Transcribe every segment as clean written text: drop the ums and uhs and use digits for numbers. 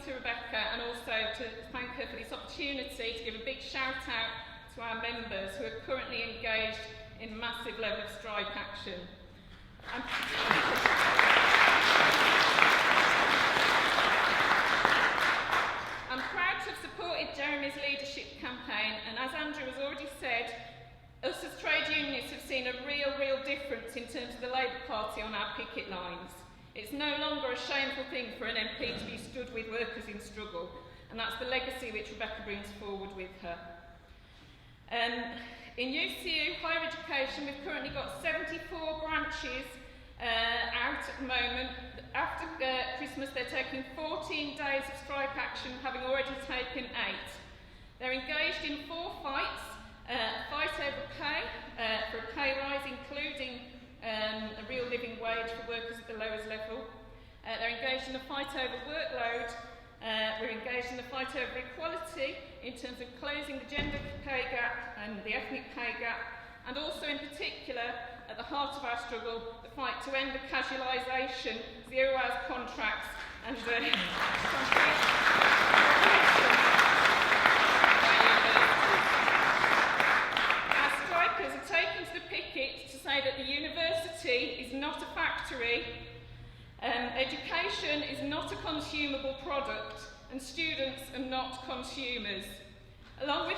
to Rebecca and also to thank her for this opportunity to give a big shout out to our members who are currently engaged in massive level of strike action. I'm proud to have supported Jeremy's leadership campaign, and as Andrew has already said, us as trade unionists have seen a real difference in terms of the Labour Party on our picket lines. It's no longer a shameful thing for an MP to be stood with workers in struggle, and that's the legacy which Rebecca brings forward with her. In UCU higher education, we've currently got 74 branches out at the moment. After Christmas, they're taking 14 days of strike action, having already taken 8. They're engaged in 4 fights. Fight over pay, for a pay rise including a real living wage for workers at the lowest level. They're engaged in a fight over workload. We're engaged in a fight over equality in terms of closing the gender pay gap and the ethnic pay gap, and also in particular at the heart of our struggle, the fight to end the casualisation, 0 hours contracts and are taking to the picket to say that the university is not a factory, education is not a consumable product, and students are not consumers. Along with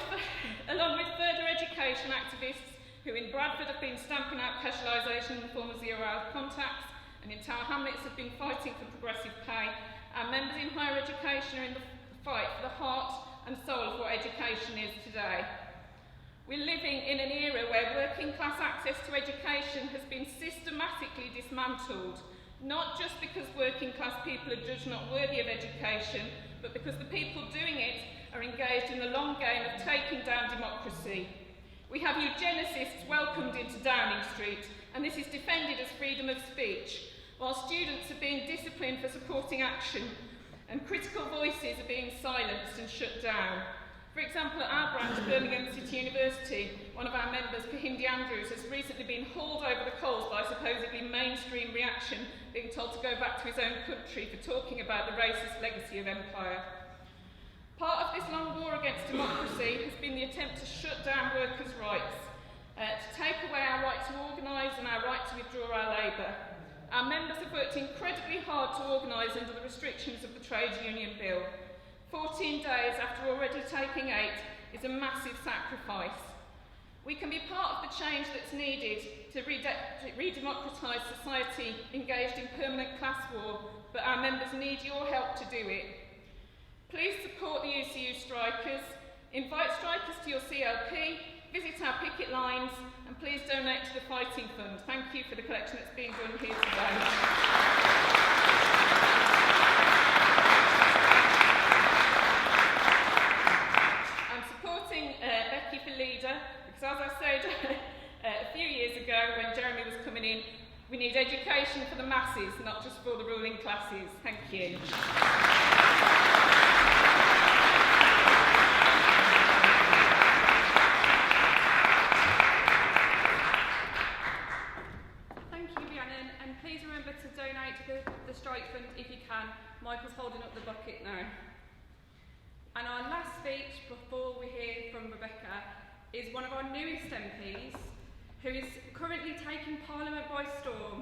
further education activists who in Bradford have been stamping out casualisation in the form of 0 hour contacts, and in Tower Hamlets have been fighting for progressive pay, our members in higher education are in the fight for the heart and soul of what education is today. We're living in an era where working class access to education has been systematically dismantled, not just because working class people are judged not worthy of education, but because the people doing it are engaged in the long game of taking down democracy. We have eugenicists welcomed into Downing Street, and this is defended as freedom of speech, while students are being disciplined for supporting action, and critical voices are being silenced and shut down. For example, at our branch, Birmingham City University, one of our members, Kahindi Andrews, has recently been hauled over the coals by a supposedly mainstream reaction, being told to go back to his own country for talking about the racist legacy of empire. Part of this long war against democracy has been the attempt to shut down workers' rights, to take away our right to organise and our right to withdraw our labour. Our members have worked incredibly hard to organise under the restrictions of the Trade Union Bill. 14 days after already taking 8 is a massive sacrifice. We can be part of the change that's needed to re-democratise society engaged in permanent class war, but our members need your help to do it. Please support the UCU strikers, invite strikers to your CLP, visit our picket lines, and please donate to the Fighting Fund. Thank you for the collection that's being done here today. Leader, because as I said a few years ago when Jeremy was coming in, we need education for the masses, not just for the ruling classes. Thank you. Thank you, Rhiannon, and please remember to donate to the strike fund if you can. Michael's holding up the bucket now. And our last speech before we hear from Rebecca is one of our newest MPs, who is currently taking Parliament by storm